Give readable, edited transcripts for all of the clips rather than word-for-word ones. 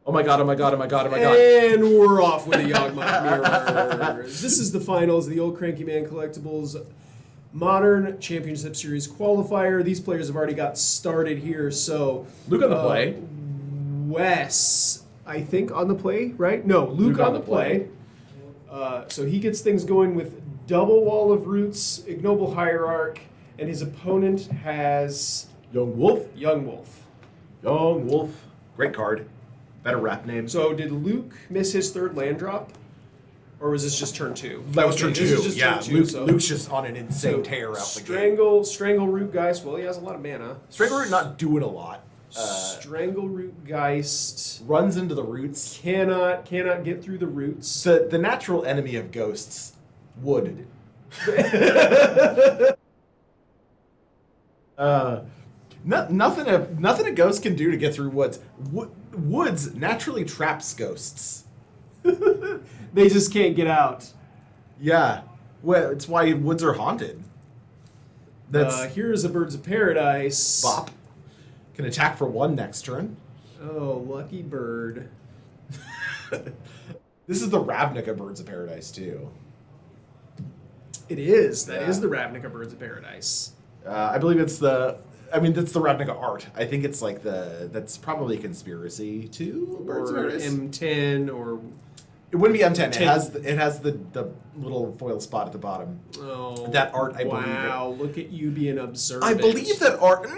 Oh my god, oh my god, oh my god, oh my god. And we're off with a Yawgmoth mirror. This is the finals of the Old Cranky Man Collectibles Modern Championship Series Qualifier. These players have already got started here, so... Luke on the play. Wes, I think, on the play, right? No, Luke on the play. So he gets things going with double Wall of Roots, Ignoble Hierarch, and his opponent has... Yawgmoth. Yawgmoth. Yawgmoth. Great card. Better rap name. So did Luke miss his third land drop? Or was this just turn 2? That was turn 2. Yeah, turn 2, Luke's just on an insane tear out the game. Strangle Root Geist. Well, he has a lot of mana. Strangle Root not doing a lot. Strangle Root Geist runs into the roots. Cannot get through the roots. The natural enemy of ghosts, wood. Nothing a ghost can do to get through woods. Woods naturally traps ghosts. They just can't get out. Yeah. Well, it's why woods are haunted. Here's a Birds of Paradise. Bop. Can attack for 1 next turn. Oh, lucky bird. This is the Ravnica Birds of Paradise, too. It is. That is the Ravnica Birds of Paradise. I believe it's that's the Ravnica art. I think it's like that's probably Conspiracy 2? Birds of Paradise? M10 or... It wouldn't be M10. It has the little foil spot at the bottom. Oh, that art, I believe. Wow, look at you being observant. I believe that art.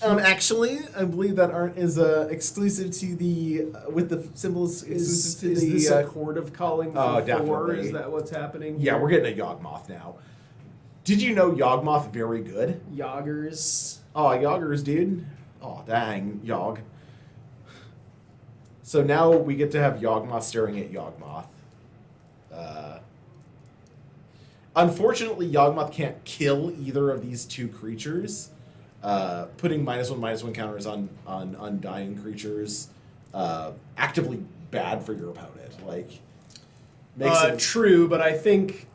Actually, I believe that art is exclusive to the with the symbols. Is this a Court of Calling for 4? Definitely. Is that what's happening? Yeah, we're getting a Yawgmoth now. Did you know Yawgmoth very good? Yaggers. Oh, Yaggers, dude. Oh, dang, Yawg. So now we get to have Yawgmoth staring at Yawgmoth. Unfortunately, Yawgmoth can't kill either of these 2 creatures. Putting -1/-1 counters on undying creatures actively bad for your opponent. Like, makes it true, but I think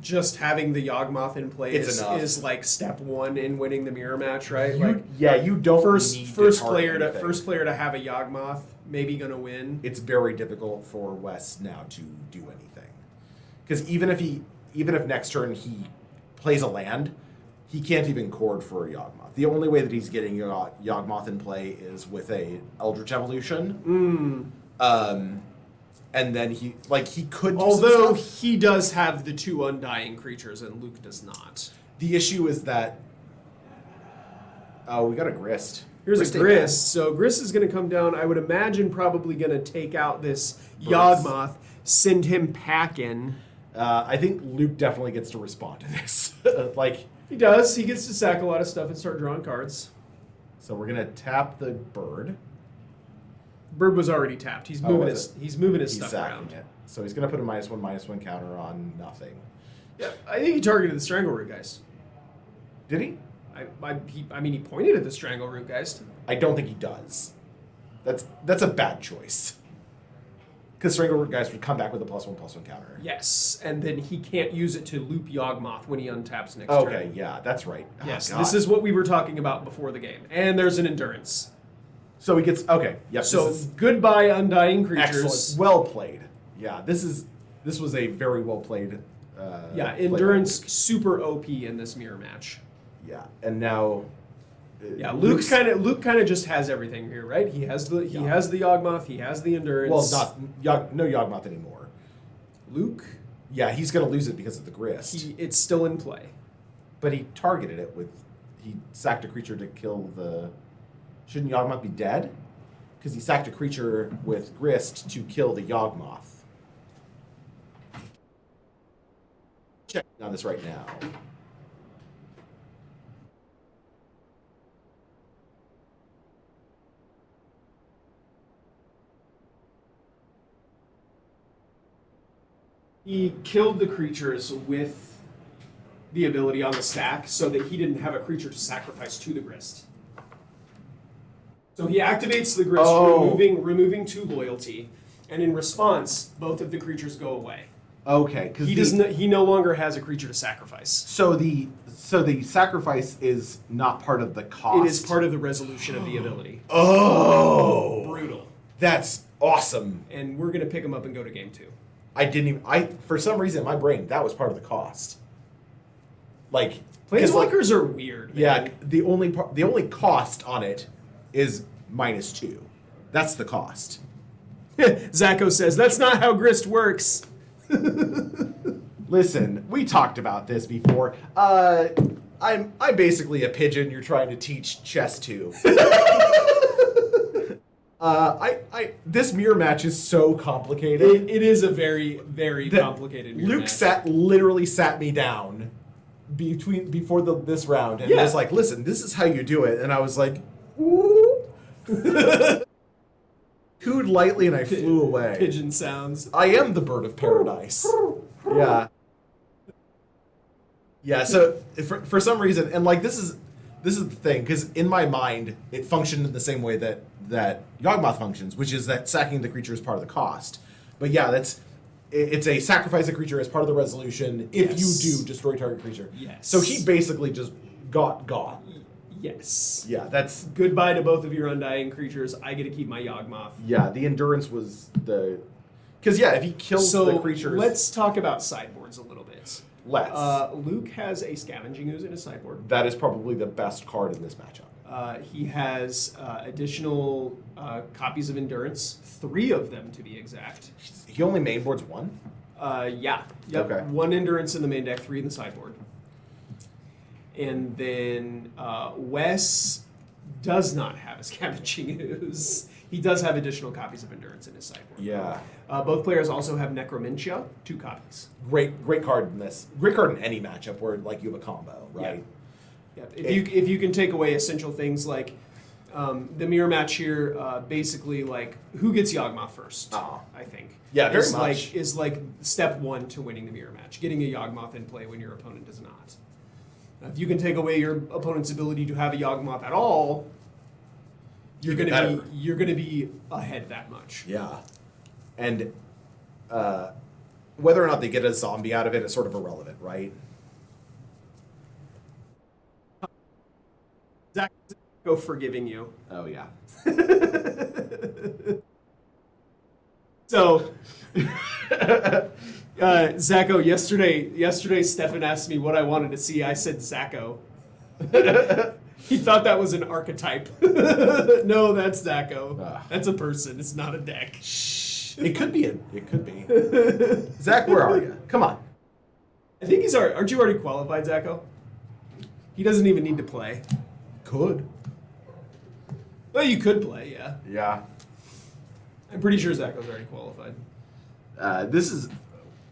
just having the Yawgmoth in play is like step 1 in winning the mirror match, right? You don't first player to have a Yawgmoth maybe gonna win. It's very difficult for Wes now to do anything, because even if next turn he plays a land, he can't even chord for a Yawgmoth. The only way that he's getting Yawgmoth in play is with a Eldritch Evolution. And then he could do although he does have the 2 undying creatures and Luke does not. The issue is that we got a Grist. Here's a Grist. So Grist is going to come down. I would imagine probably going to take out this Yawgmoth, send him packing. I think Luke definitely gets to respond to this. He does. He gets to sack a lot of stuff and start drawing cards. So we're going to tap the bird. Bird was already tapped. He's moving his stuff around. It. So he's going to put a -1/-1 counter on nothing. Yeah, I think he targeted the Strangleroot Geist. Did he? He pointed at the Strangleroot Geist. I don't think he does. That's a bad choice. Because Strangleroot Geist would come back with a +1/+1 counter. Yes, and then he can't use it to loop Yawgmoth when he untaps next turn. Okay, yeah, that's right. Yes, this is what we were talking about before the game. And there's an Endurance. So he gets Yep. So goodbye, undying creatures. Excellent. Well played. Yeah, this was a very well played. Endurance super OP in this mirror match. Yeah, and now. Luke kind of just has everything here, right? He has the Yawgmoth, he has the Endurance. Well, no Yawgmoth anymore. Luke. Yeah, he's gonna lose it because of the Grist. It's still in play. But he targeted it he sacked a creature to kill the. Shouldn't Yawgmoth be dead? Because he sacked a creature with Grist to kill the Yawgmoth. Checking on this right now. He killed the creatures with the ability on the stack so that he didn't have a creature to sacrifice to the Grist. So he activates the Grist, removing 2 loyalty, and in response, both of the creatures go away. Okay, because he no longer has a creature to sacrifice. So the sacrifice is not part of the cost. It is part of the resolution of the ability. Oh, brutal. That's awesome. And we're going to pick him up and go to game 2. I didn't even. For some reason, in my brain, that was part of the cost. Like, Planeswalkers are weird. Yeah, Man. the only cost on it is -2. That's the cost. Zacho says, that's not how Grist works. Listen, we talked about this before. I'm basically a pigeon you're trying to teach chess to. This mirror match is so complicated. It is a very, very complicated mirror match. Literally sat me down before this round and was like, listen, this is how you do it. And I was like, ooh. Cooed lightly and I flew away. Pigeon sounds. I am the bird of paradise. Yeah. Yeah, so for some reason, and like this is the thing, because in my mind, it functioned in the same way that Yawgmoth functions, which is that sacking the creature is part of the cost. But yeah, it's a sacrifice a creature as part of the resolution if you do destroy target creature. Yes. So he basically just got. Yes. Yeah, that's... Goodbye to both of your undying creatures. I get to keep my Yawgmoth. Yeah, the endurance was the... Because, yeah, if he kills the creatures... let's talk about sideboards a little bit. Let's. Luke has a Scavenging Ooze in his sideboard. That is probably the best card in this matchup. He has additional copies of Endurance, 3 of them to be exact. He only mainboards 1? Yeah. Yep. Okay. 1 Endurance in the main deck, 3 in the sideboard. And then Wes does not have a Scavenging Ooze. He does have additional copies of Endurance in his sideboard. Yeah. Both players also have Necromentia, 2 copies. Great card in this. Great card in any matchup where like you have a combo, right? Yeah. If you can take away essential things like the mirror match here, basically like who gets Yawgmoth first, I think. Yeah, very much. Is like step 1 to winning the mirror match, getting a Yawgmoth in play when your opponent does not. If you can take away your opponent's ability to have a Yawgmoth at all, you're gonna be ahead that much. Yeah, and whether or not they get a zombie out of it is sort of irrelevant, right? Zach, go forgiving you. Oh yeah. So, Zacho, yesterday Stefan asked me what I wanted to see. I said Zacho. He thought that was an archetype. No, that's Zacho. That's a person. It's not a deck. Shh. It could be. It could be. Zach, where are you? Come on. I think he's aren't you already qualified, Zacho? He doesn't even need to play. Could. Well, you could play, yeah. Yeah. I'm pretty sure Zacho's already qualified. This is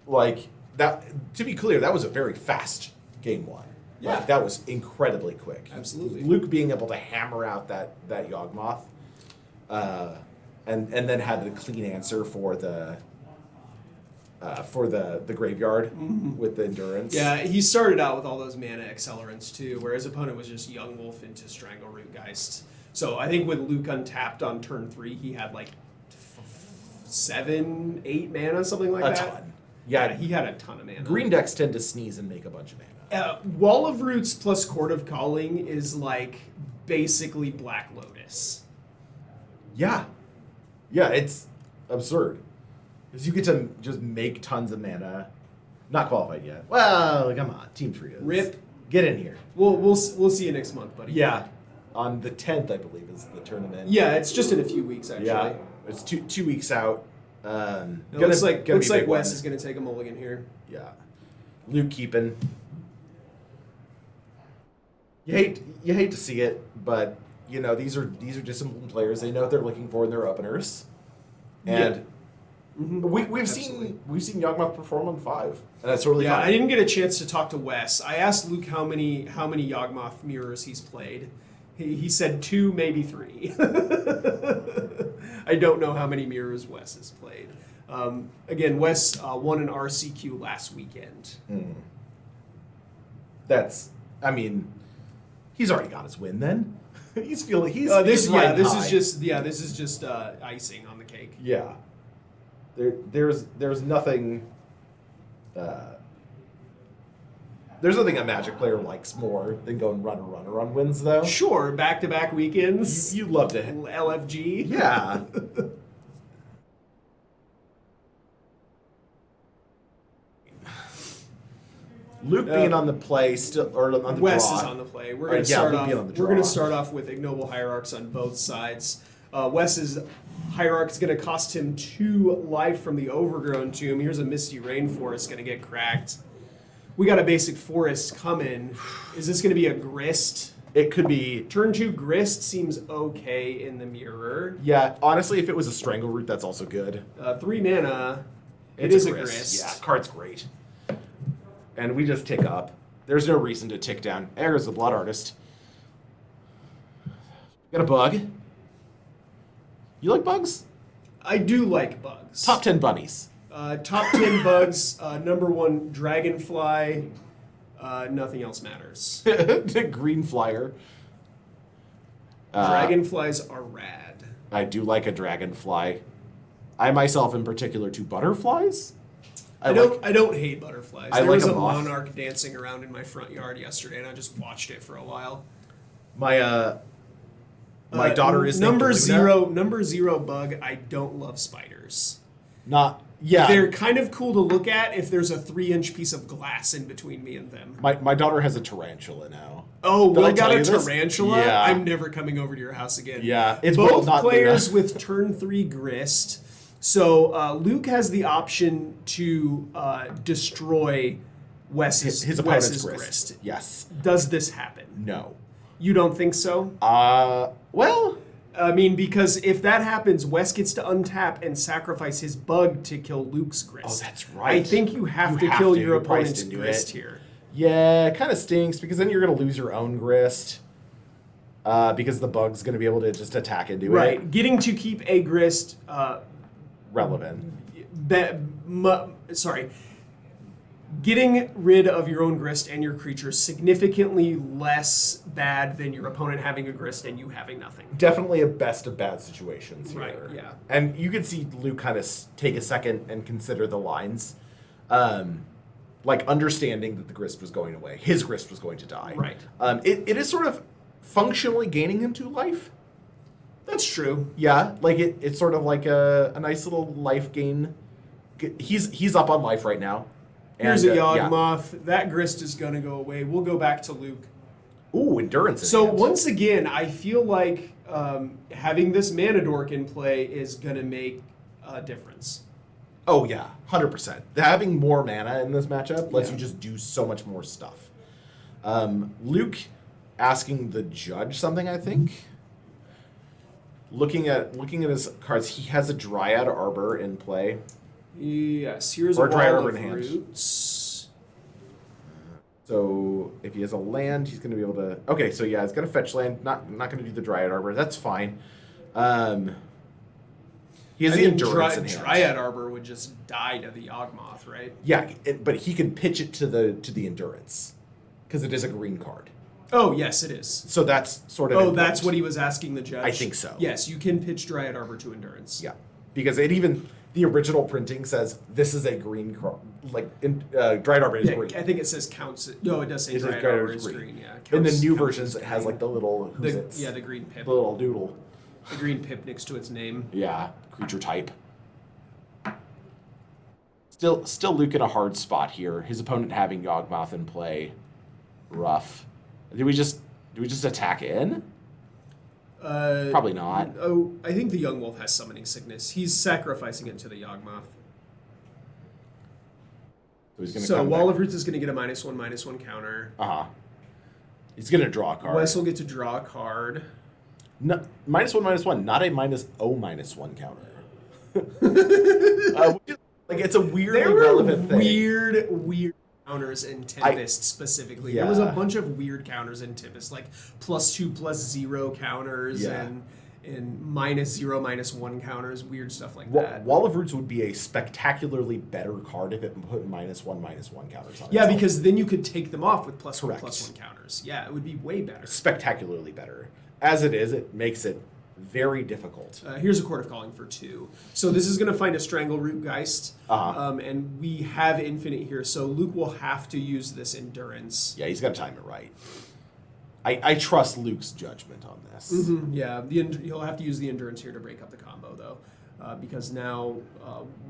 like that. To be clear, that was a very fast game 1. Yeah, like, that was incredibly quick. Absolutely. Luke being able to hammer out that Yawgmoth, and then had the clean answer for the graveyard with the endurance. Yeah, he started out with all those mana accelerants too, where his opponent was just Yawgmoth into Strangleroot Geist. So I think with Luke untapped on turn 3, he had like 7, 8 mana, something like that. A ton. Yeah, he had a ton of mana. Green decks tend to sneeze and make a bunch of mana. Wall of Roots plus Court of Calling is like basically Black Lotus. Yeah. Yeah, it's absurd. Because you get to just make tons of mana. Not qualified yet. Well, come on. Team Trios. Rip. Get in here. We'll see you next month, buddy. Yeah. On the 10th, I believe, is the tournament. Yeah, it's just in a few weeks, actually. Yeah. It's two weeks out. Looks like Wes is going to take a mulligan here. Yeah. Luke keeping. You hate to see it, but you know these are disciplined players. They know what they're looking for in their openers, and we've seen Yawgmoth perform on 5, and that's really fun. I didn't get a chance to talk to Wes. I asked Luke how many Yawgmoth mirrors he's played. He said 2, maybe 3. I don't know how many mirrors Wes has played. Again, Wes won an RCQ last weekend. He's already got his win then. This is just icing on the cake. Yeah. There's nothing. There's nothing a Magic player likes more than going runner on wins, though. Sure, back-to-back weekends. You'd love to. LFG. Yeah. Luke being on the play still, or on the Wes draw. is on the play. We're going to Luke being on the We're going to draw. start off with ignoble hierarchs on both sides. Wes's hierarch is going to cost him 2 life from the overgrown tomb. Here's a misty rainforest going to get cracked. We got a basic forest coming. Is this going to be a grist? It could be. Turn 2 grist seems okay in the mirror. Yeah, honestly, if it was a strangle root, that's also good. 3 mana. It's It is a grist. Yeah, card's great. And we just tick up. There's no reason to tick down. There's the Blood Artist. Got a bug. You like bugs? I do like bugs. Top 10 bunnies. Top 10 bugs. Number 1, dragonfly. Nothing else matters. Green flyer. Dragonflies are rad. I do like a dragonfly. I myself, in particular, to butterflies. I don't hate butterflies. I There like was a a moth. monarch dancing around in my front yard yesterday, and I just watched it for a while. My daughter is named number Luna. 0. Number 0 bug. I don't love spiders. Yeah. They're kind of cool to look at if there's a 3-inch piece of glass in between me and them. My daughter has a tarantula now. Oh, Did I Will tell got a you this? tarantula? Yeah. I'm never coming over to your house again. Yeah, it's both Will, not players Luna. with turn 3 grist. So Luke has the option to destroy His opponent's Wes's grist. Yes. Does this happen? No. You don't think so? Well, I mean, because if that happens, Wes gets to untap and sacrifice his bug to kill Luke's grist. Oh, that's right. I think you have to You have kill to. your You're priced opponent's into grist it. here. yeah, it kind of stinks because then you're going to lose your own grist. Because the bug's going to be able to just attack into Right. it. Getting to keep a grist Relevant. Getting rid of your own grist and your creature is significantly less bad than your opponent having a grist and you having nothing. Definitely a best of bad situations here. Right, yeah. And you can see Luke kind of take a second and consider the lines. Like understanding that the grist was going away. His grist was going to die. Right. It is sort of functionally gaining him 2 life. That's true. Yeah, like it's sort of like a nice little life gain. He's up on life right now. Here's a yeah. Yawgmoth. That grist is going to go away. We'll go back to Luke. Ooh, endurance. in So hand. once again, I feel like having this mana dork in play is going to make a difference. Oh yeah, 100%. Having more mana in this matchup lets Yeah. you just do so much more stuff. Luke asking the judge something, I think. Looking at his cards, he has a Dryad Arbor in play. Yes, here's Or a Dry wall Arbor of in hand. roots. So if he has a land, he's going to be able to. Okay, so yeah, he's got a fetch land. Not going to do the Dryad Arbor. That's fine. He has I the think endurance in hand. Dryad Arbor would just die to the Yawgmoth, right? Yeah, but he can pitch it to the endurance because it is a green card. Oh, yes, it is. So that's sort of. Oh, important. that's what he was asking the judge? I think so. Yes, you can pitch Dryad Arbor to Endurance. Yeah, because the original printing says this is a green card. Like Dryad Arbor is Yeah, green. I think it says counts. No, it does say It says Dryad Dryad Arbor Arbor is is green. Yeah, In the counts- new counts versions, as it has green. like the little the green pip, the little doodle. the green pip next to its name. Yeah, creature type. Still Luke in a hard spot here. His opponent having Yawgmoth in play. Rough. Do we just attack in? Probably not. Oh, I think the Young Wolf has Summoning Sickness. He's sacrificing it to the Yawgmoth. So he's gonna So come Wall back. of Roots is going to get a -1/-1 counter. He's gonna draw a card. Wes will get to draw a card. No, -1/-1, not a -1 counter. Like it's a weirdly There were relevant thing. weird counters in Tempest specifically. There was a Yeah. bunch of weird counters in Tempest, like +2/+0 counters Yeah. and -0 -1 counters, weird stuff like Wa- that. Wall of Roots would be a spectacularly better card if it put -1/-1 counters on it. Yeah, because then you could take them off with +1/+1 Correct. counters. Yeah, it would be way better. spectacularly better. As it is, it makes it very difficult. Here's a Court of Calling for 2. So this is going to find a Strangle Root Geist, and we have Infinite here, so Luke will have to use this Endurance. Yeah, he's got to time it right. I trust Luke's judgment on this. Yeah, he'll have to use the Endurance here to break up the combo, though, because now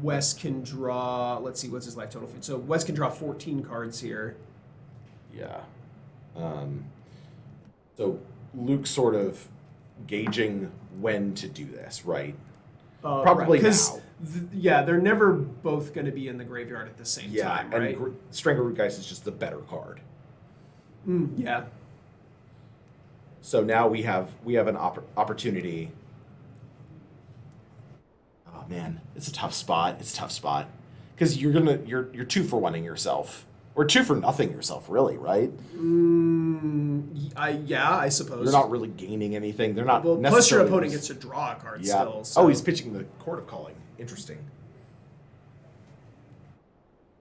Wes can draw. Let's see, what's his life total? So Wes can draw 14 cards here. Yeah. So Luke's sort of gauging when to do this, right? Probably now. They're never both going to be in the graveyard at the same time, right? And Strangleroot Geist is just the better card. Yeah. So now we have an opportunity. Oh man, it's a tough spot. Because you're 2-for-1ing yourself, or 2-for-nothing yourself, really, right? I suppose. You're not really gaining anything. They're not. Well, plus your opponent gets to draw a card still. So. Oh, he's pitching the Court of Calling. Interesting.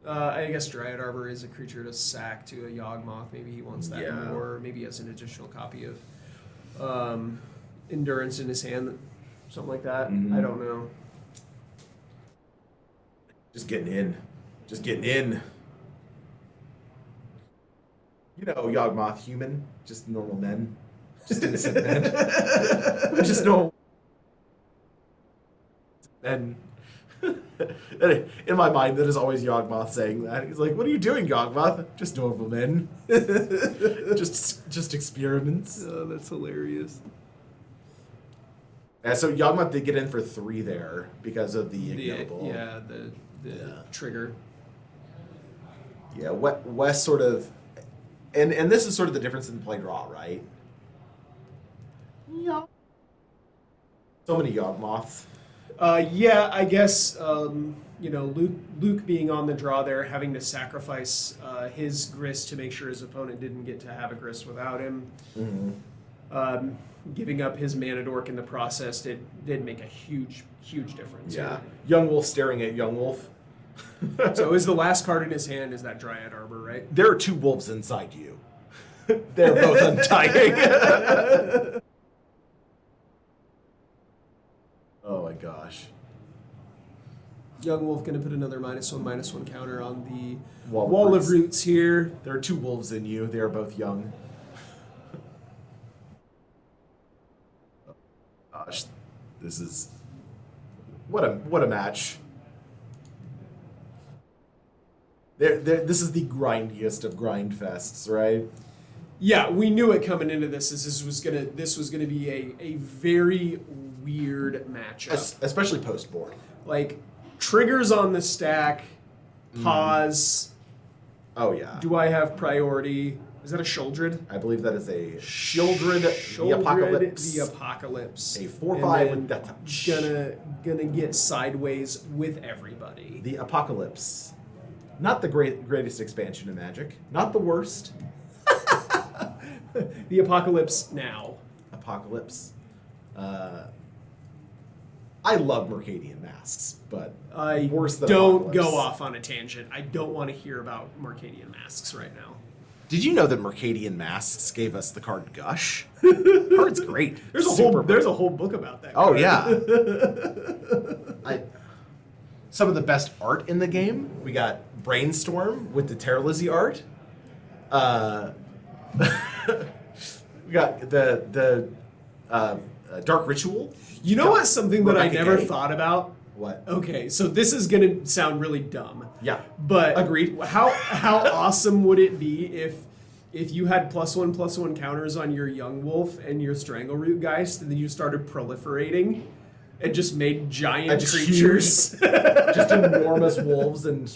I guess Dryad Arbor is a creature to sack to a Yawgmoth. Maybe he wants that more. Maybe he has an additional copy of Endurance in his hand, something like that. I don't know. Just getting in. You know, Yawgmoth, human, just normal men, just innocent men, just normal men. In my mind, that is always Yawgmoth saying that. He's like, "What are you doing, Yawgmoth? Just normal men, just experiments." Oh, that's hilarious. So Yawgmoth did get in for 3 there because of the ignoble. The trigger. Yeah, West sort of, and this is sort of the difference in play draw, right? Yeah. So many Yawgmoths. I guess Luke being on the draw there, having to sacrifice his grist to make sure his opponent didn't get to have a grist without him. Giving up his mana dork in the process did make a huge difference. Yeah, Young Wolf staring at Young Wolf. So is the last card in his hand is that Dryad Arbor, right? There are 2 wolves inside you. They're both undying. Oh my gosh. Young Wolf going to put another -1/-1 counter on the Wall of Roots here. There are 2 wolves in you. They are both young. Gosh, this is what a match. This is the grindiest of grind fests, right? Yeah, we knew it coming into this. This was gonna be a very weird matchup, especially post board. Like triggers on the stack, pause. Oh yeah. Do I have priority? Is that a Sheoldred? I believe that is a Sheoldred the Apocalypse. The Apocalypse. A 4/5 with Death Touch. Gonna get sideways with everybody. The Apocalypse. Not the greatest expansion in Magic. Not the worst. The Apocalypse now. Apocalypse. I love Mercadian Masks, but worse than don't Apocalypse. go off on a tangent. I don't want to hear about Mercadian Masks right now. Did you know that Mercadian Masks gave us the card Gush? Card's great. There's a whole book about that. Oh card. Yeah. Some of the best art in the game. We got Brainstorm with the Terralizzi art. We got the Dark Ritual. You know what's something that I never Gay. thought about? What? Okay, so this is gonna sound really dumb. Yeah. But agreed. How awesome would it be if you had +1/+1 counters on your Young Wolf and your Strangleroot Geist, and then you started proliferating and just made giant creatures, just enormous wolves and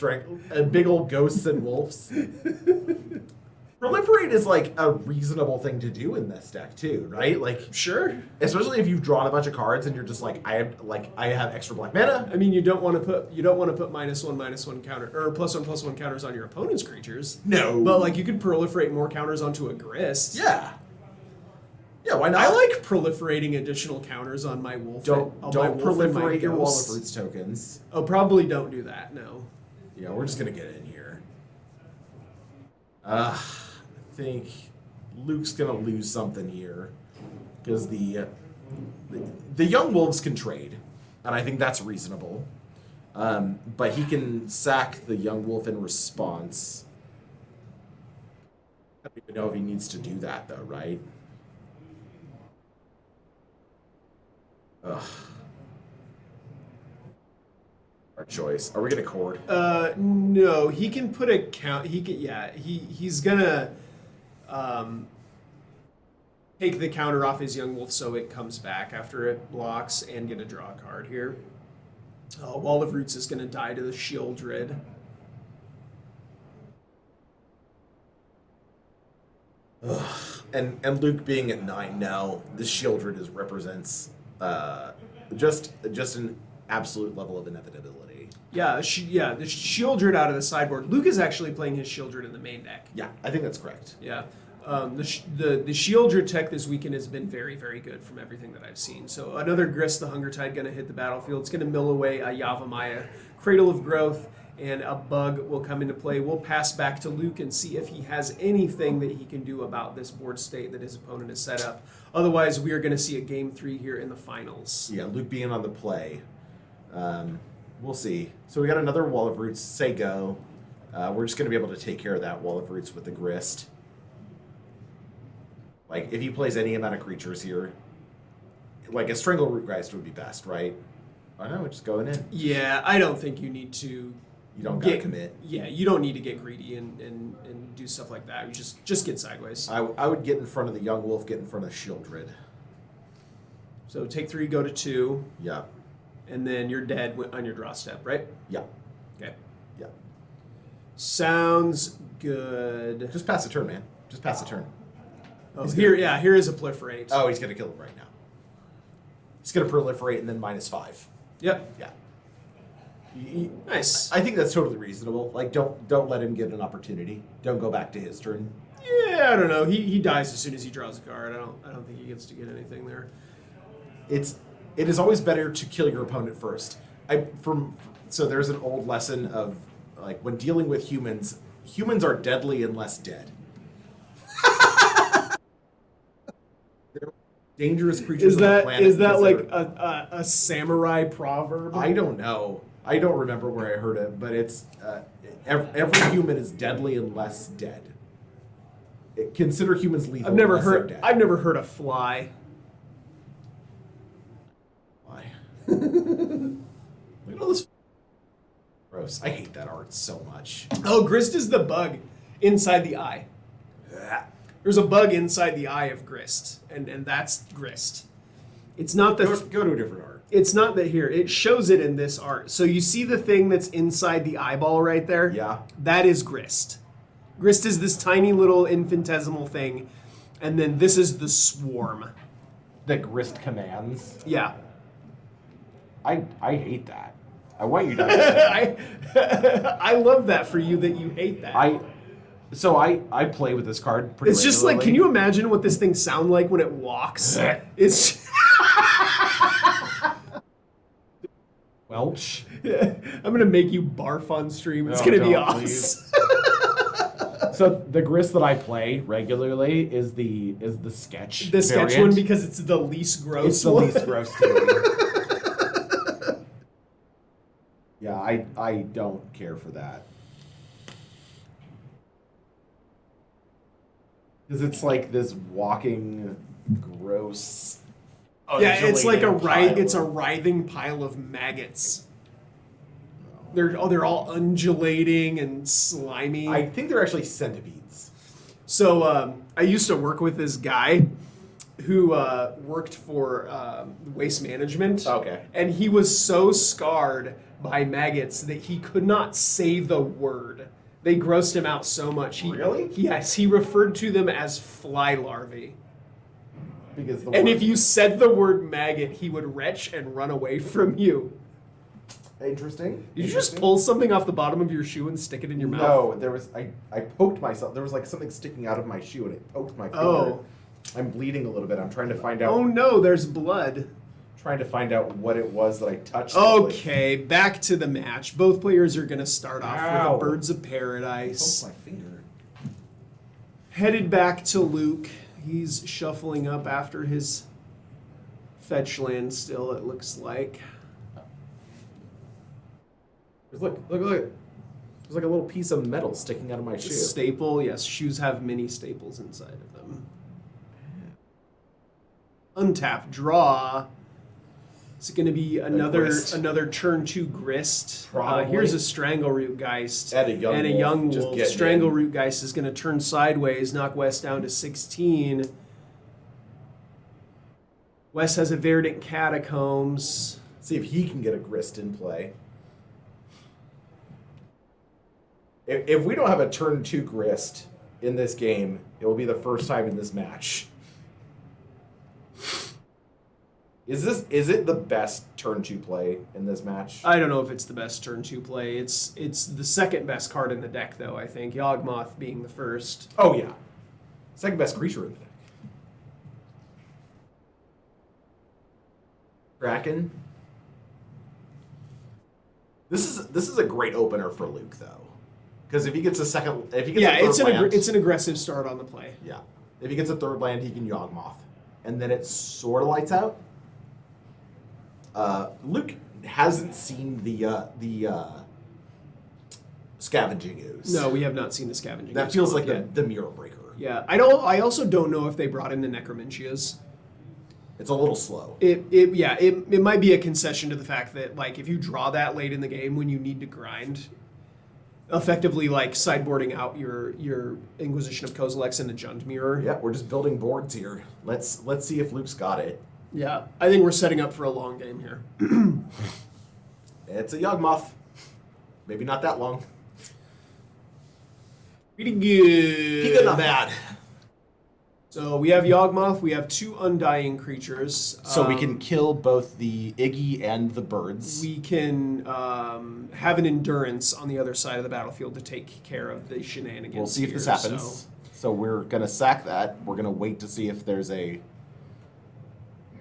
big old ghosts and wolves. Proliferate is like a reasonable thing to do in this deck too, right? Like sure, especially if you've drawn a bunch of cards and you're just like I have extra black mana. I mean, you don't want to put -1/-1 counter or +1/+1 counters on your opponent's creatures. No, but like you could proliferate more counters onto a Grist. Yeah. Yeah, why not? I like proliferating additional counters on my wolf. Don't proliferate your Wall of Roots tokens. Oh, probably don't do that. No. Yeah, we're just gonna get in here. I think Luke's gonna lose something here because the young wolves can trade, and I think that's reasonable. But he can sack the young wolf in response. I don't even know if he needs to do that though, right? Ugh. Our choice. Are we gonna cord? No. He can put a count. He can. Yeah. He's gonna. take the counter off his Yawgmoth so it comes back after it blocks and get a draw card here. Wall of Roots is going to die to the Shieldred. And Luke being at 9 now, the Shieldred represents just an absolute level of inevitability. Yeah, the Shieldred out of the sideboard. Luke is actually playing his Shieldred in the main deck. Yeah, I think that's correct. Yeah. The Shieldred tech this weekend has been very, very good from everything that I've seen. So another Grist the Hunger Tide going to hit the battlefield. It's going to mill away a Yawgmoth, Cradle of Growth, and a Bug will come into play. We'll pass back to Luke and see if he has anything that he can do about this board state that his opponent has set up. Otherwise, we are going to see a Game 3 here in the finals. Yeah, Luke being on the play. We'll see. So we got another Wall of Roots. Say go. We're just going to be able to take care of that Wall of Roots with the Grist. Like, if he plays any amount of creatures here, like a Strangle Rootgeist would be best, right? I know, we're just going in. Yeah, I don't think you need to... You don't gotta commit. Yeah, you don't need to get greedy and do stuff like that. You just get sideways. I would get in front of the Yawgmoth, get in front of Shieldred. So take 3, go to 2. Yeah. And then you're dead on your draw step, right? Yeah. Okay. Yeah. Sounds good. Just pass the turn, man. Just pass the turn. Oh, here is a proliferate. Oh, he's going to kill him right now. He's going to proliferate and then -5. Yep. Yeah. Nice. I think that's totally reasonable. Like, don't let him get an opportunity. Don't go back to his turn. Yeah, I don't know. He dies as soon as he draws a card. I don't think he gets to get anything there. It is always better to kill your opponent first. So there's an old lesson of, like, when dealing with humans are deadly unless dead. They're dangerous creatures on the planet. Is that like a samurai proverb? I don't know. I don't remember where I heard it, but it's every human is deadly unless dead. Consider humans lethal. I've never heard a fly. Why? Look at all this. Gross. I hate that art so much. Oh, Grist is the bug inside the eye. There's a bug inside the eye of Grist, and that's Grist. It's not the Go to a different art. It's not that here. It shows it in this art. So you see the thing that's inside the eyeball right there? Yeah. That is Grist. Grist is this tiny little infinitesimal thing, and then this is the swarm. The Grist commands. Yeah. I hate that. I want you to understand. I love that for you that you hate that. I play with this card pretty It's just like, can you imagine what this thing sound like when it walks? It's Welch. I'm gonna make you barf on stream. It's No, gonna be don't, awesome. So the Grist that I play regularly is the sketch. The sketch variant. one because it's the least gross. It's the one. least gross to me. Yeah, I don't care for that. Because it's like this walking, gross. Yeah, it's like undulating it's a pile. writhing pile of maggots. They're all undulating and slimy. I think they're actually centipedes. So I used to work with this guy who worked for waste management. Okay. And he was so scarred by maggots that he could not say the word. They grossed him out so much. Really? Yes, he referred to them as fly larvae. Because And if you said the word maggot, he would retch and run away from you. Interesting. Did you just pull something off the bottom of your shoe and stick it in your mouth? No, there was I poked myself. There was like something sticking out of my shoe and it poked my finger. Oh. I'm bleeding a little bit. I'm trying to find out. Oh no, there's blood. Trying to find out what it was that I touched. Okay, back to the match. Both players are going to start off Ow. with a Birds of Poked Paradise. my finger. Headed back to Luke. He's shuffling up after his fetch land still, it looks like. Look. There's like a little piece of metal sticking out of my shoe. Staple, yes, shoes have many staples inside of them. Untap, draw. It's going to be another Grist. turn 2 Grist. Probably. Here's a Strangleroot Geist And a Young just Wolf. getting Strangleroot Geist is going to turn sideways, knock Wes down to 16. Wes has a Verdant Catacombs. See if he can get a Grist in play. If we don't have a turn 2 Grist in this game, it will be the first time in this match. Is it the best turn 2 play in this match? I don't know if it's the best turn 2 play. It's the second best card in the deck, though, I think. Yawgmoth being the first. Oh, yeah. Second best creature in the deck. Kraken. This is a great opener for Luke, though. Because if he gets a second... If he gets a third land, it's an aggressive start on the play. Yeah. If he gets a third land, he can Yawgmoth. And then it sort of lights out. Luke hasn't seen the Scavenging Ooze. No, we have not seen the Scavenging That Ooze feels card like yet. the Mirror Breaker. Yeah, I also don't know if they brought in the Necromancias. It's a little slow. It might be a concession to the fact that, like, if you draw that late in the game when you need to grind, effectively, like, sideboarding out your Inquisition of Kozilek and the Jund Mirror. Yeah, we're just building boards here. Let's see if Luke's got it. Yeah, I think we're setting up for a long game here. It's a Yawgmoth. Maybe not that long. Pretty good. He not bad. So we have Yawgmoth. We have 2 Undying creatures. So we can kill both the Iggy and the birds. We can have an Endurance on the other side of the battlefield to take care of the shenanigans. We'll see if this here, happens. So we're going to sack that. We're going to wait to see if there's a...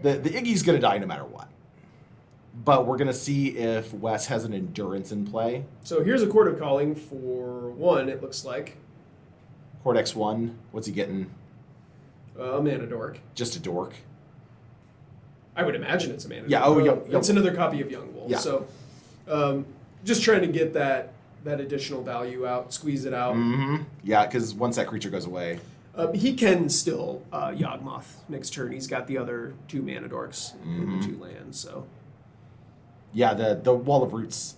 The Iggy's going to die no matter what. But we're going to see if Wes has an Endurance in play. So here's a Court of Calling for 1, it looks like. Cortex 1, what's he getting? A Mana Dork. Just a dork. I would imagine it's a Mana Yeah, Dork. Young It's another copy of Young Wolf. Yeah. So just trying to get that additional value out, squeeze it out. Mm-hmm. Yeah, because once that creature goes away... He can still Yawgmoth next turn. He's got the other 2 Mana Dorks in the 2 lands, so... Yeah, the Wall of Roots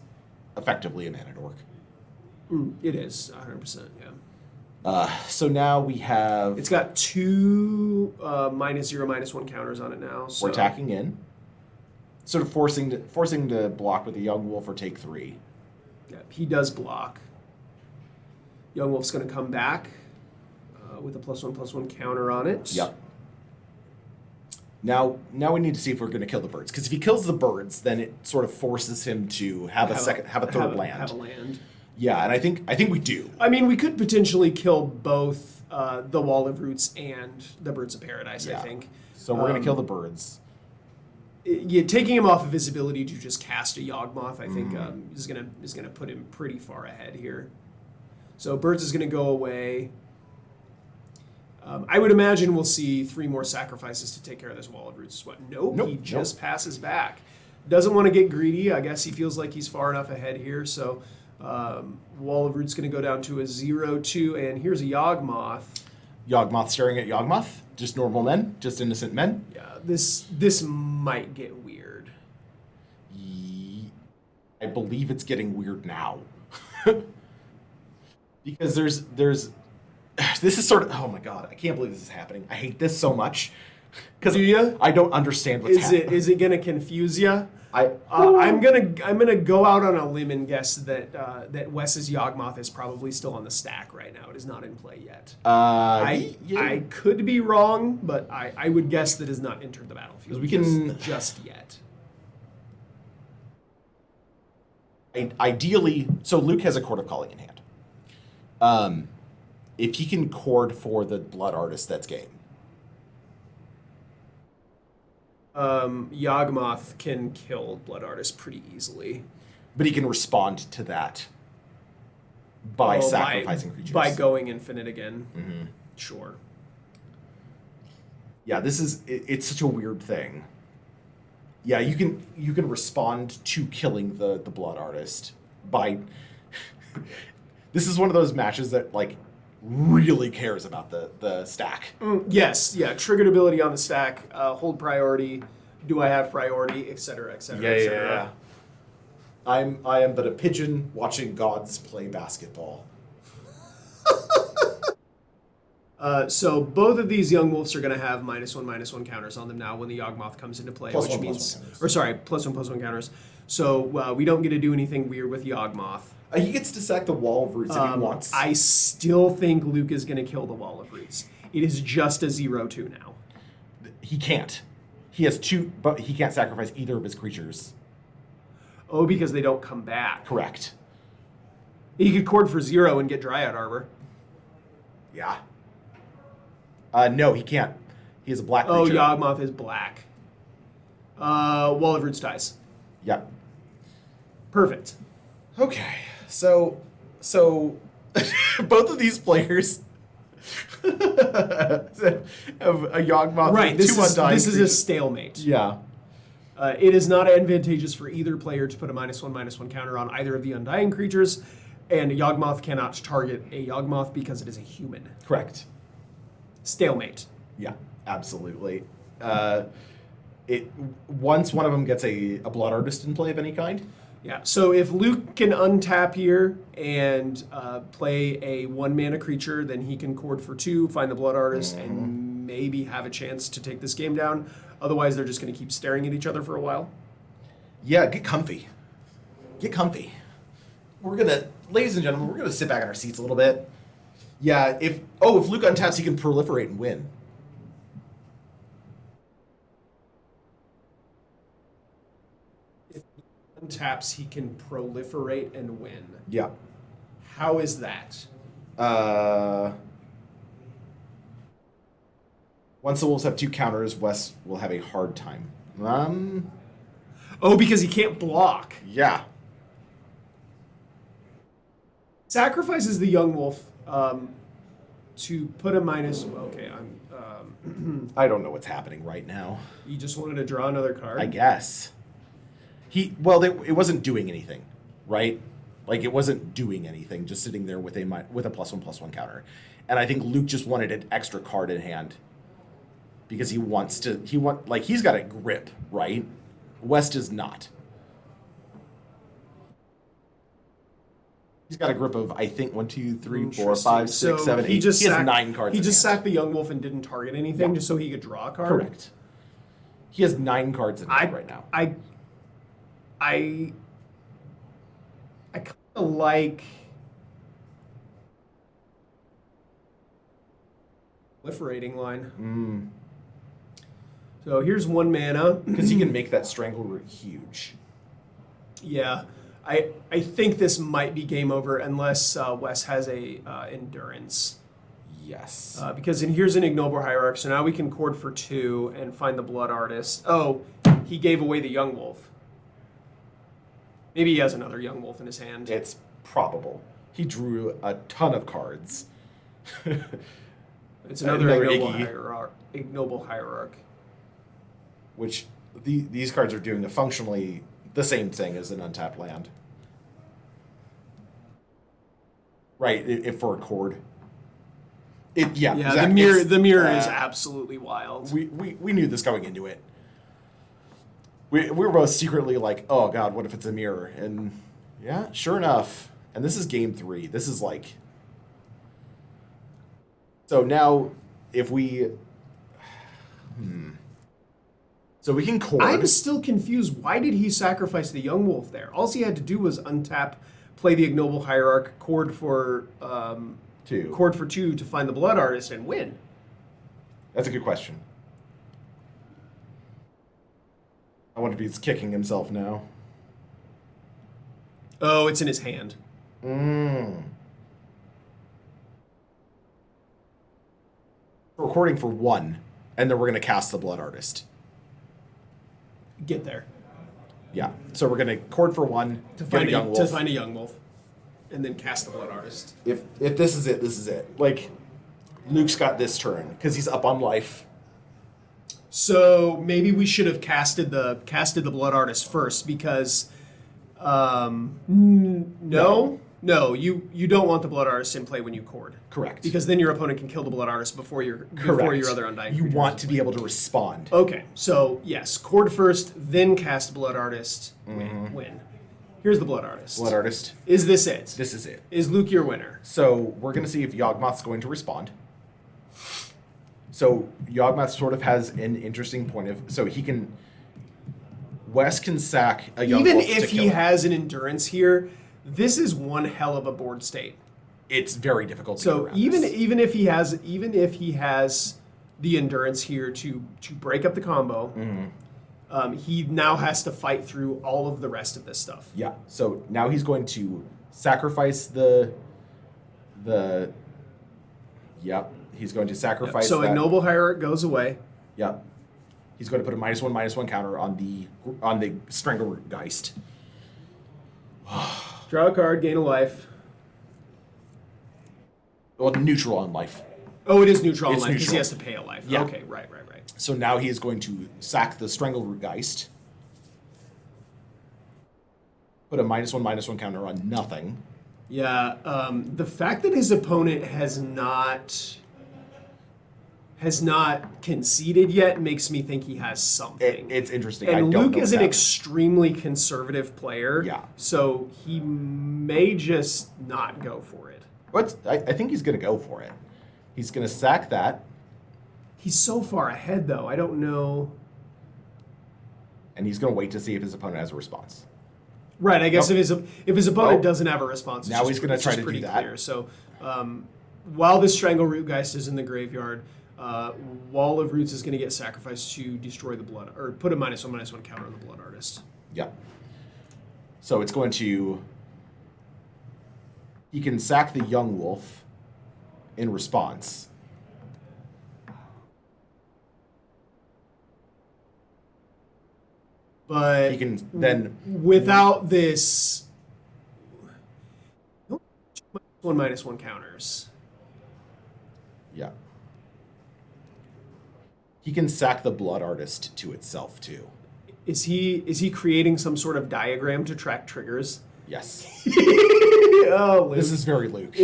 effectively a mana dork. It is 100%. Yeah. So now we have It's got 2 -0/-1 counters on it now. So we're attacking in, sort of forcing to block with the Young Wolf or take 3. Yeah, he does block. Young Wolf's going to come back with a +1/+1 counter on it. Yep. Now we need to see if we're going to kill the birds, because if he kills the birds, then it sort of forces him to have a third land. Have a land. Yeah, and I think we do. I mean, we could potentially kill both the Wall of Roots and the Birds of Paradise. Yeah. I think. So we're going to kill the birds. Yeah, taking him off of visibility to just cast a Yawgmoth, I think, is gonna put him pretty far ahead here. So Birds is gonna go away. I would imagine we'll see 3 more sacrifices to take care of this Wall of Roots. What? Nope. He just passes back. Doesn't want to get greedy. I guess he feels like he's far enough ahead here. So Wall of Roots going to go down to a 0/2, and here's a Yawgmoth. Yawgmoth staring at Yawgmoth. Just normal men. Just innocent men. Yeah, this might get weird. I believe it's getting weird now. Because there's this is sort of, oh my god, I can't believe this is happening. I hate this so much. Because I don't understand what's happening. Is it gonna confuse you? I'm gonna go out on a limb and guess that Wes's Yawgmoth is probably still on the stack right now. It is not in play yet. I could be wrong, but I would guess that has not entered the battlefield. We can just yet. Ideally, so Luke has a Court of Calling in hand. If he can chord for the Blood Artist, that's game. Yawgmoth can kill Blood Artist pretty easily. But he can respond to that by sacrificing creatures. By going infinite again. Mm-hmm. Sure. Yeah, it's such a weird thing. Yeah, you can respond to killing the Blood Artist by... This is one of those matches that, like, really cares about the stack. Yes, yeah. Triggered ability on the stack, hold priority, Do I have priority, et cetera, et cetera, Yeah, et yeah, cetera. yeah. I am but a pigeon watching gods play basketball. So both of these young wolves are going to have -1/-1 counters on them now when the Yawgmoth comes into play, +1/+1 which means, counters. or sorry, +1/+1 counters. So we don't get to do anything weird with Yawgmoth. He gets to sack the wall of roots if he wants. I still think Luke is going to kill the Wall of Roots. It is just a 0/2 now. He can't. He has 2, but he can't sacrifice either of his creatures. Oh, because they don't come back. Correct. He could cord for 0 and get Dryad Arbor. Yeah. No, he can't. He has a black Oh, creature. Yawgmoth is black. Wall of Roots dies. Yeah. Perfect. Okay. So both of these players have a Yawgmoth Right, with this 2 undying is a creatures. stalemate. Yeah. It is not advantageous for either player to put a -1/-1 counter on either of the undying creatures, and Yawgmoth cannot target a Yawgmoth because it is a human. Correct. Stalemate. Yeah, absolutely. Once one of them gets a Blood Artist in play of any kind. Yeah, so if Luke can untap here and play a 1-mana creature, then he can cord for 2, find the Blood Artist, and maybe have a chance to take this game down. Otherwise, they're just going to keep staring at each other for a while. Yeah, get comfy. Get comfy. Ladies and gentlemen, we're gonna sit back in our seats a little bit. Yeah, if Luke untaps, he can proliferate and win. If he untaps, he can proliferate and win. Yeah. How is that? Once the Wolves have 2 counters, Wes will have a hard time. Oh, because he can't block. Yeah. Sacrifices the young wolf to put a minus. Okay, I don't know what's happening right now. you just wanted to draw another card. I guess. It wasn't doing anything, right? Like, it wasn't doing anything, just sitting there with a +1/+1 counter. And I think Luke just wanted an extra card in hand because he's got a grip, right? West does not. He's got a grip of, I think, 1, 2, 3, 4, 5, 6, 7, 8. He has 9 cards. He in just hand. sacked the young wolf and didn't target anything, Yeah. just so he could draw a card. Correct. He has 9 cards in hand right now. I kind of like proliferating line. So here's 1 mana. Because he can make that Strangleroot huge. Yeah. I think this might be game over unless Wes has a endurance. Yes. Because here's an ignoble hierarch, so now we can cord for 2 and find the Blood Artist. Oh, he gave away the young wolf. Maybe he has another young wolf in his hand. It's probable. He drew a ton of cards. It's another Iggy. ignoble hierarch. Which these cards are doing functionally the same thing as an untapped land. Right, if for a cord. Yeah, exactly. the mirror is absolutely wild. We knew this going into it. We were both secretly like, oh god, what if it's a mirror? And yeah, sure enough. And this is game 3. This is like... So now, if we... So we can cord. I'm still confused. Why did he sacrifice the young wolf there? All he had to do was untap, play the ignoble hierarch, cord for 2. cord for 2 to find the Blood Artist and win. That's a good question. I wonder if he's kicking himself now. Oh, it's in his hand. We're recording for 1, and then we're going to cast the Blood Artist. Get there. Yeah. So we're going to cord for 1, To get find a young wolf. to find a young wolf. And then cast the Blood Artist. If this is it, this is it. Like, Luke's got this turn, because he's up on life. So maybe we should have casted the Blood Artist first because no. No, you don't want the Blood Artist in play when you cord. Correct. Because then your opponent can kill the Blood Artist before your other Undying You creature want is to in be play. able to respond. Okay, so yes, cord first, then cast Blood Artist, win. Here's the Blood Artist. Blood Artist. Is this it? This is it. Is Luke your winner? So we're going to see if Yawgmoth's going to respond. So Yawgmoth sort of has an interesting point of... So he can... Wes can sack a Yawgmoth Even to if kill he him. has an endurance here, this is one hell of a board state. It's very difficult to get So around even this. if he has the endurance here to break up the combo, he now has to fight through all of the rest of this stuff. Yeah. So now he's going to sacrifice the... Yep. He's going to sacrifice So that. Ignoble Hierarch goes away. Yep. He's going to put a -1/-1 counter on the Strangleroot Geist. Draw a card, gain a life. Well, neutral on life. Oh, it is neutral It's on life because he neutral. has to pay a life. Yeah. Okay, right. So now he is going to sack the Strangleroot Geist. Put a -1/-1 counter on nothing. Yeah, the fact that his opponent has not conceded yet makes me think he has something. It's interesting. And I don't Luke know is what's an happening. extremely conservative player. Yeah. So he may just not go for it. I think he's going to go for it. He's going to sack that, He's so far ahead, though. I don't know. and he's going to wait to see if his opponent has a response. Right. I guess Nope. if his opponent Nope. doesn't have a response, it's Now just he's gonna it's try just to do pretty that. clear. So while the Strangleroot Geist is in the graveyard, Wall of Roots is going to get sacrificed to destroy the blood, or put a -1/-1 counter on the Blood Artist. Yeah. So it's going to... He can sack the Young Wolf in response. But He can then... without this, 1/-1 counters. Yeah. He can sack the Blood Artist to itself, too. Is he creating some sort of diagram to track triggers? Yes. Oh, This is very Luke.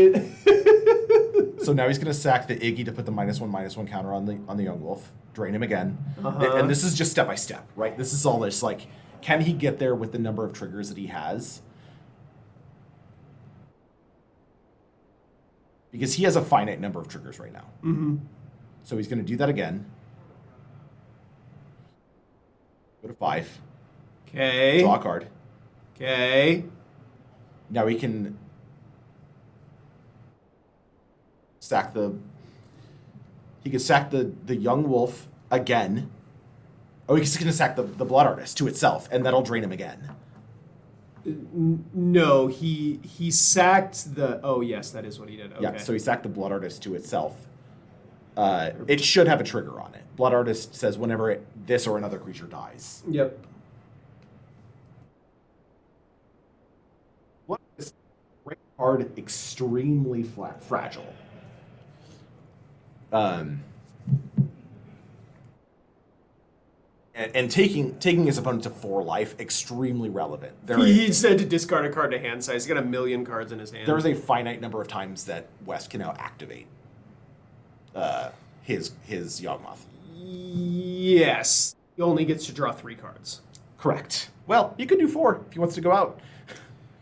So now he's going to sack the Iggy to put the -1/-1 counter on the Young Wolf, drain him again. And this is just step by step, right? This is all this, like, can he get there with the number of triggers that he has? Because he has a finite number of triggers right now. Mm-hmm. So he's going to do that again. Go to 5. Okay. Draw a card. Okay. Now he can sack the... He can sack the Young Wolf again. Oh, he's going to sack the Blood Artist to itself, and that'll drain him again. No, he sacked the. Oh yes, that is what he did. Okay. Yeah, so he sacked the Blood Artist to itself. It should have a trigger on it. Blood Artist says whenever this or another creature dies. Yep. What is great card? Extremely fragile. And taking his opponent to 4 life, extremely relevant. He said to discard a card to hand size. He's got a million cards in his hand. There is a finite number of times that West can now activate his Yawgmoth. Yes. He only gets to draw 3 cards. Correct. Well, he could do 4 if he wants to go out.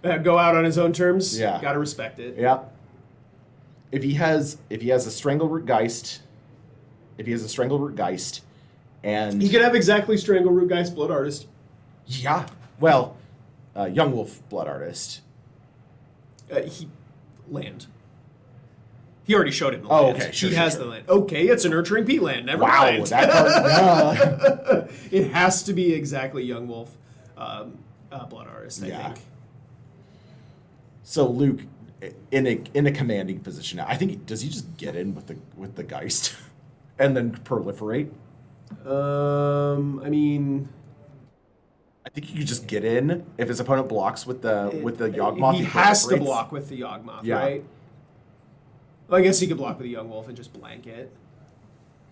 Go out on his own terms. Yeah. Gotta respect it. Yeah. If he has a Strangleroot Geist, and He could have exactly Strangleroot Geist Blood Artist. yeah, well, Young Wolf Blood Artist. He land. He already showed him the Oh, land. okay, sure, He sure, has sure. the land. Okay, it's a Nurturing Peatland. Never Wow, mind. that card. It has to be exactly Young Wolf Blood Artist, I Yeah. think. So Luke, in a commanding position now, I think does he just get in with the Geist, and then proliferate? I mean, I think he could just get in if his opponent blocks with the Yawgmoth. he has to proliferates. block with the Yawgmoth, Yeah. right? Well, I guess he could block with the Young Wolf and just blank it.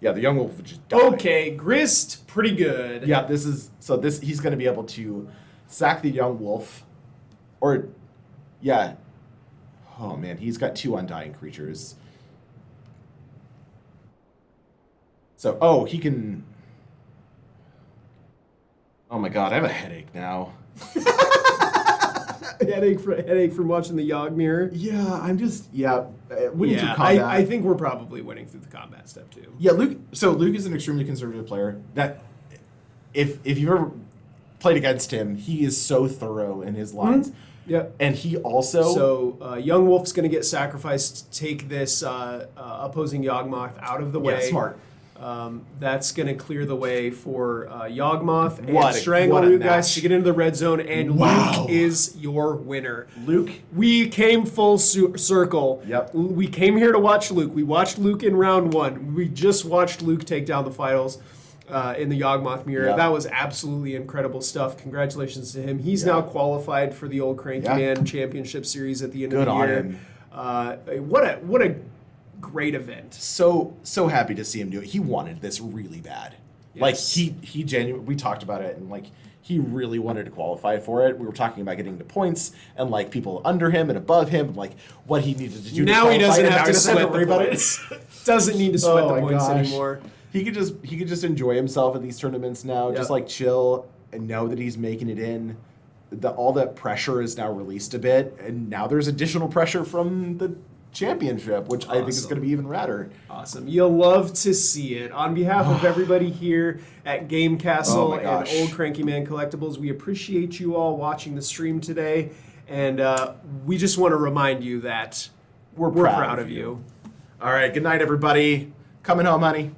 Yeah, the Young Wolf would just die. Okay, Grist, pretty good. Yeah, he's going to be able to sack the Young Wolf, or yeah, Oh man, he's got 2 undying creatures. So, he can. Oh my god, I have a headache now. headache from watching the Yawgmoth. Winning through combat. I think we're probably winning through the combat step too. Yeah, Luke. So Luke is an extremely conservative player. That if you've ever played against him, he is so thorough in his lines. Yep. And he also. So Yawgmoth's going to get sacrificed to take this opposing Yawgmoth out of the way. Yeah, smart. That's going to clear the way for Yawgmoth and What strangle a you guys match. to get into the red zone. And Wow. Luke is your winner. Luke. We came full circle. Yep. We came here to watch Luke. We watched Luke in round 1. We just watched Luke take down the finals in the Yawgmoth mirror. Yep. That was absolutely incredible stuff. Congratulations to him. He's now qualified for the Old Cranky Yeah. Man Championship Series at the end Good of the on year. him. What a great event. So happy to see him do it. He wanted this really bad. Yes. Like he genuinely. We talked about it, and like he really wanted to qualify for it. We were talking about getting to points and like people under him and above him, and like what he needed to do. Now to he qualify, doesn't and have now to he doesn't have sweat worry the about it. points. Doesn't need to sweat Oh the my points gosh. anymore. He could just enjoy himself at these tournaments now. Just Yep. like chill and know that he's making it in. All that pressure is now released a bit, and now there's additional pressure from the championship, which I think is Awesome. going to be even radder. Awesome. You'll love to see it. On behalf of everybody here at Game Castle Oh my and gosh. Old Cranky Man Collectibles, we appreciate you all watching the stream today. And we just want to remind you that We're proud of you. All right, good night, everybody. Coming home, honey.